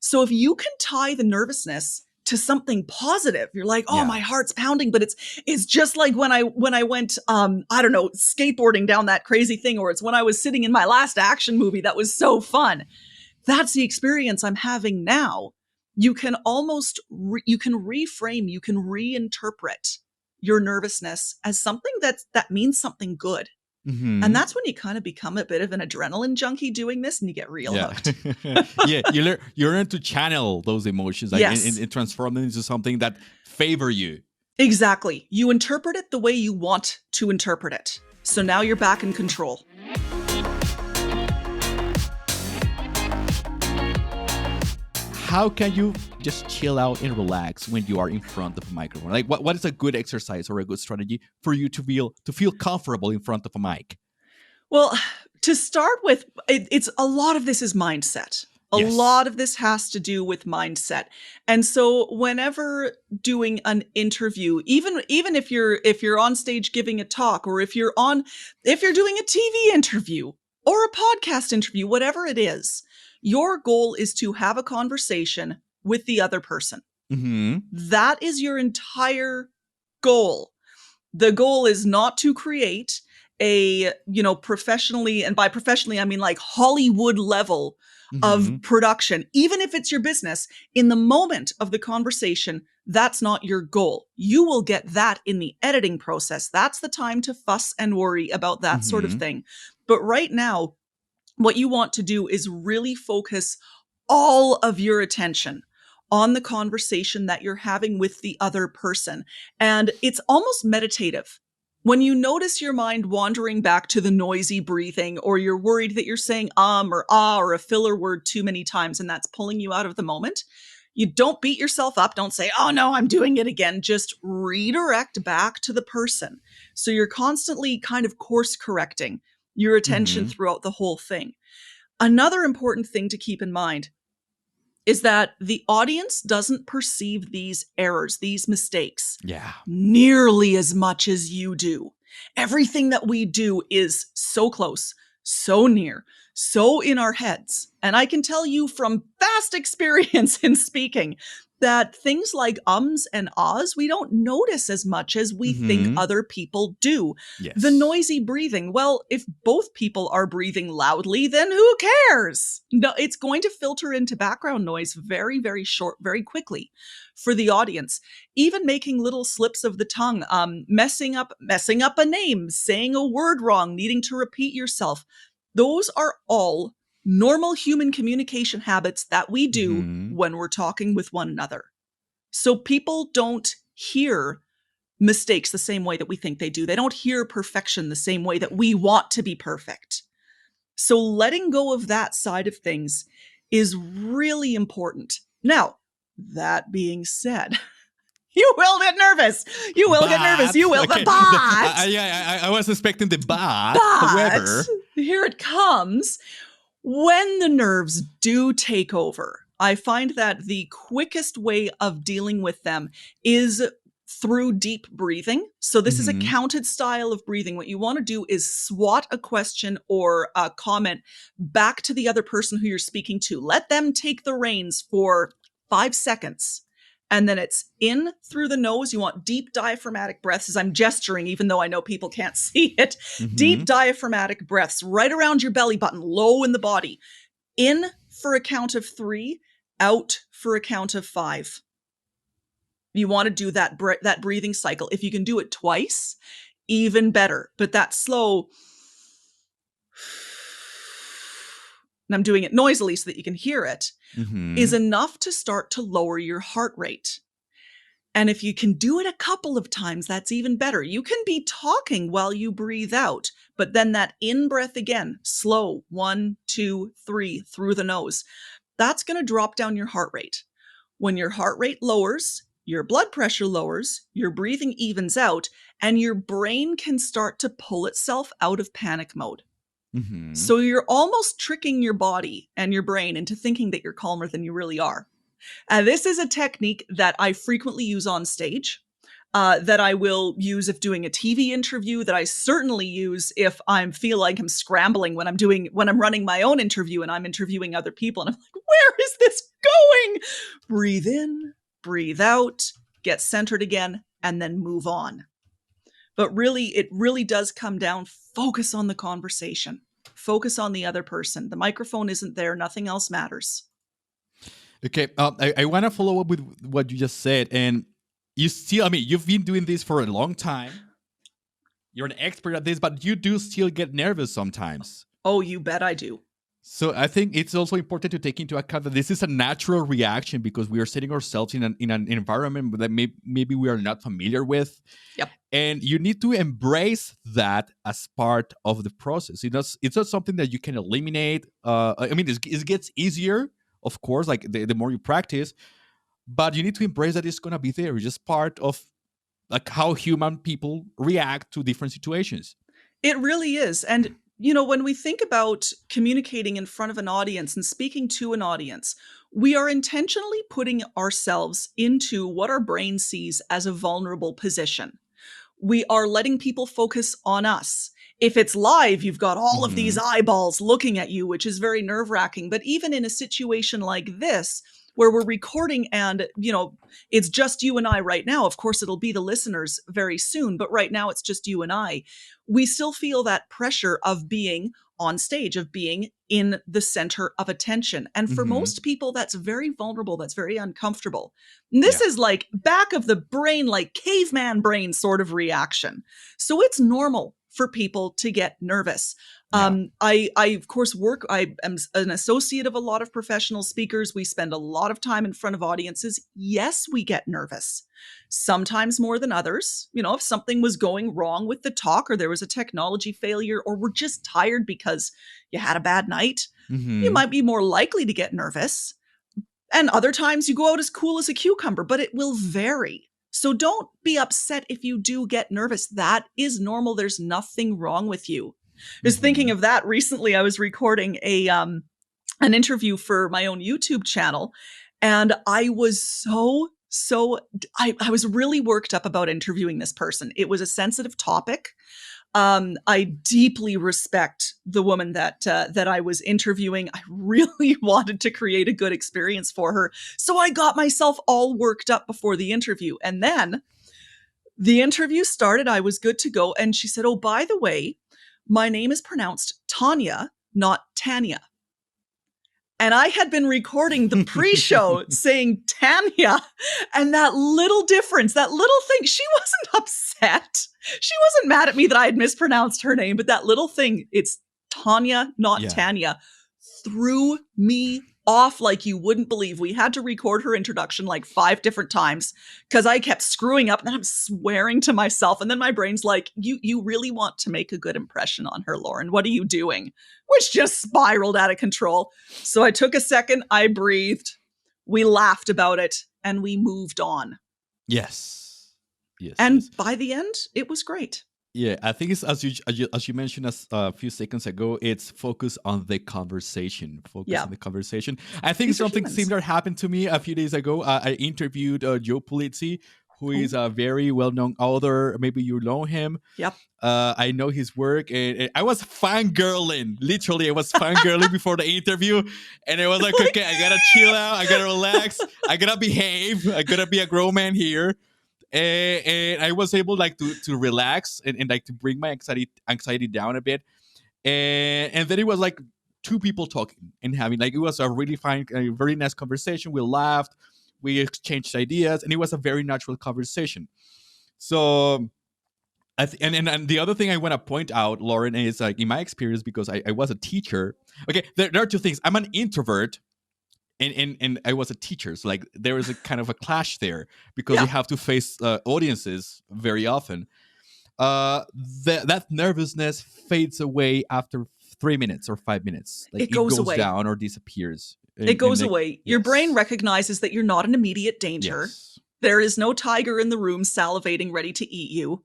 So if you can tie the nervousness to something positive, you're like, oh, Yeah. my heart's pounding, but it's just like when I went, I don't know, skateboarding down that crazy thing, or it's when I was sitting in my last action movie that was so fun. That's the experience I'm having now. You can almost, you can reframe, you can reinterpret your nervousness as something that means something good. And that's when you kind of become a bit of an adrenaline junkie doing this, and you get real hooked. Yeah, you learn to channel those emotions, like, Yes. and transform them into something that favor you. Exactly. You interpret it the way you want to interpret it. So now you're back in control. How can you just chill out and relax when you are in front of a microphone? Like, what is a good exercise or a good strategy for you to feel comfortable in front of a mic? Well, to start with, it's a lot of this is mindset. A Yes. lot of this has to do with mindset. And so whenever doing an interview, even if you're on stage giving a talk, or if you're doing a TV interview or a podcast interview, whatever it is, your goal is to have a conversation with the other person. Mm-hmm. That is your entire goal. The goal is not to create a, professionally, and by professionally, I mean like Hollywood level of production. Even if it's your business, in the moment of the conversation, that's not your goal. You will get that in the editing process. That's the time to fuss and worry about that sort of thing. But right now, what you want to do is really focus all of your attention on the conversation that you're having with the other person. And it's almost meditative. When you notice your mind wandering back to the noisy breathing, or you're worried that you're saying or ah or a filler word too many times and that's pulling you out of the moment, you don't beat yourself up. Don't say, oh no, I'm doing it again. Just redirect back to the person. So you're constantly kind of course correcting your attention throughout the whole thing. Another important thing to keep in mind is that the audience doesn't perceive these errors, these mistakes, nearly as much as you do. Everything that we do is so close, so near, so in our heads. And I can tell you from vast experience in speaking that things like ums and ahs, we don't notice as much as we think other people do. Yes. The noisy breathing, well, if both people are breathing loudly, then who cares? No, it's going to filter into background noise very, very quickly for the audience. Even making little slips of the tongue, messing up a name, saying a word wrong, needing to repeat yourself. Those are all normal human communication habits that we do when we're talking with one another. So people don't hear mistakes the same way that we think they do. They don't hear perfection the same way that we want to be perfect. So letting go of that side of things is really important. Now, that being said, you will get nervous. You will get nervous. You will. Okay. But I was expecting the but. However, here it comes. When the nerves do take over, I find that the quickest way of dealing with them is through deep breathing. So this is a counted style of breathing. What you want to do is swat a question or a comment back to the other person who you're speaking to. Let them take the reins for 5 seconds. And then it's in through the nose. You want deep diaphragmatic breaths, as I'm gesturing, even though I know people can't see it. Deep diaphragmatic breaths right around your belly button, low in the body. In for a count of 3, out for a count of 5. You want to do that breathing cycle. If you can do it twice, even better. But that slow, and I'm doing it noisily so that you can hear it, is enough to start to lower your heart rate. And if you can do it a couple of times, that's even better. You can be talking while you breathe out, but then that in breath again, slow, 1, 2, 3, through the nose. That's going to drop down your heart rate. When your heart rate lowers, your blood pressure lowers, your breathing evens out, and your brain can start to pull itself out of panic mode. So you're almost tricking your body and your brain into thinking that you're calmer than you really are. This is a technique that I frequently use on stage, that I will use if doing a TV interview, that I certainly use if I feel like I'm scrambling when I'm running my own interview and I'm interviewing other people. And I'm like, where is this breathe in, breathe out, get centered again, and then move on. But really, it really does come down, focus on the conversation, focus on the other person. The microphone isn't there, nothing else matters. Okay, I want to follow up with what you just said. And you still, I mean, you've been doing this for a long time. You're an expert at this, but you do still get nervous sometimes. Oh, you bet I do. So I think it's also important to take into account that this is a natural reaction because we are setting ourselves in an environment that maybe we are not familiar with. Yep. And you need to embrace that as part of the process. It's not something that you can eliminate. I mean, it gets easier, of course, like the more you practice, but you need to embrace that it's going to be there. It's just part of like how human people react to different situations. It really is. And when we think about communicating in front of an audience and speaking to an audience, we are intentionally putting ourselves into what our brain sees as a vulnerable position. We are letting people focus on us. If it's live, you've got all of these eyeballs looking at you, which is very nerve-wracking. But even in a situation like this, where we're recording and, it's just you and I right now. Of course, it'll be the listeners very soon, but right now it's just you and I. We still feel that pressure of being on stage, of being in the center of attention. And for most people, that's very vulnerable. That's very uncomfortable. And this is like back of the brain, like caveman brain sort of reaction. So it's normal for people to get nervous. I of course I am an associate of a lot of professional speakers. We spend a lot of time in front of audiences. Yes, we get nervous, sometimes more than others. If something was going wrong with the talk or there was a technology failure or we're just tired because you had a bad night, you might be more likely to get nervous. And other times you go out as cool as a cucumber, but it will vary. So don't be upset if you do get nervous. That is normal. There's nothing wrong with you. I was thinking of that recently. I was recording an interview for my own YouTube channel, and I was I was really worked up about interviewing this person. It was a sensitive topic. I deeply respect the woman that I was interviewing. I really wanted to create a good experience for her. So I got myself all worked up before the interview. And then the interview started. I was good to go. And she said, "Oh, by the way, my name is pronounced Tanya, not Tanya." And I had been recording the pre-show saying Tanya, and that little difference, that little thing, she wasn't upset. She wasn't mad at me that I had mispronounced her name, but that little thing, it's Tanya, not Tanya, threw me off like you wouldn't believe. We had to record her introduction like 5 different times because I kept screwing up and then I'm swearing to myself. And then my brain's like, you really want to make a good impression on her, Lauren. What are you doing? Which just spiraled out of control. So I took a second, I breathed, we laughed about it, and we moved on. Yes. And by the end, it was great. Yeah, I think it's as you mentioned a few seconds ago. It's focus on the conversation. Focus on the conversation. I think something similar happened to me a few days ago. I interviewed Joe Pulizzi, who is a very well-known author. Maybe you know him. Yep. I know his work, and I was fangirling. Literally, I was fangirling before the interview, and I was like, okay, I gotta chill out. I gotta relax. I gotta behave. I gotta be a grown man here. And I was able to relax and like to bring my anxiety down a bit. And then it was like 2 people talking and having it was a really fine, a very nice conversation. We laughed, we exchanged ideas, and it was a very natural conversation. So and the other thing I want to point out, Lauren, is like in my experience, because I was a teacher. Okay, there are 2 things. I'm an introvert. And I was a teacher, so like there is a kind of a clash there because you have to face audiences very often. That nervousness fades away after 3 minutes or 5 minutes. Like it goes away. Down or disappears. It goes away. Your brain recognizes that you're not in immediate danger. Yes. There is no tiger in the room salivating, ready to eat you.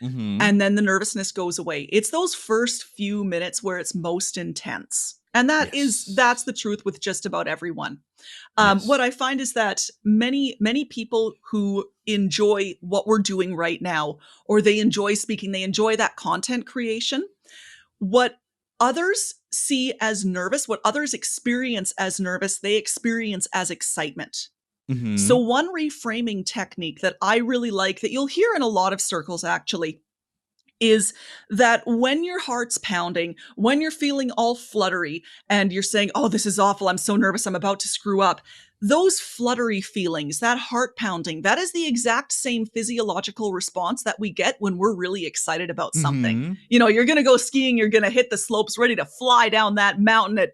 And then the nervousness goes away. It's those first few minutes where it's most intense. And that's the truth with just about everyone. What I find is that many people who enjoy what we're doing right now, or they enjoy speaking, they enjoy that content creation, what others see as nervous, what others experience as nervous, they experience as excitement. So Mm-hmm. one reframing technique that I really like that you'll hear in a lot of circles actually is that when your heart's pounding, when you're feeling all fluttery and you're saying, oh, this is awful, I'm so nervous, I'm about to screw up, those fluttery feelings, that heart pounding, that is the exact same physiological response that we get when we're really excited about something. Mm-hmm. You know, you're going to go skiing, you're going to hit the slopes ready to fly down that mountain at,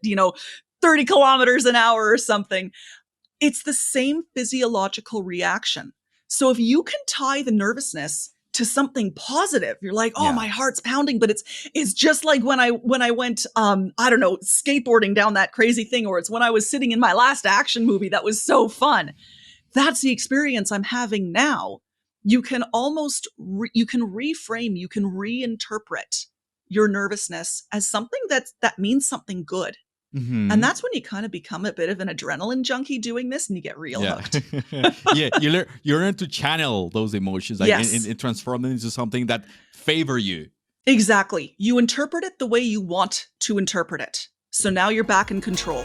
30 kilometers an hour or something. It's the same physiological reaction. So if you can tie the nervousness to something positive, you're like, oh, Yeah. my heart's pounding, but it's just like when I went I don't know, skateboarding down that crazy thing, or it's when I was sitting in my last action movie that was so fun. That's the experience I'm having now. You can almost you can reframe, you can reinterpret your nervousness as something that means something good. And Mm-hmm. that's when you kind of become a bit of an adrenaline junkie doing this and you get real Yeah. hooked. Yeah. You learn to channel those emotions, like, Yes, and transform them into something that favor you. exactly. You interpret it the way you want to interpret it. So now you're back in control.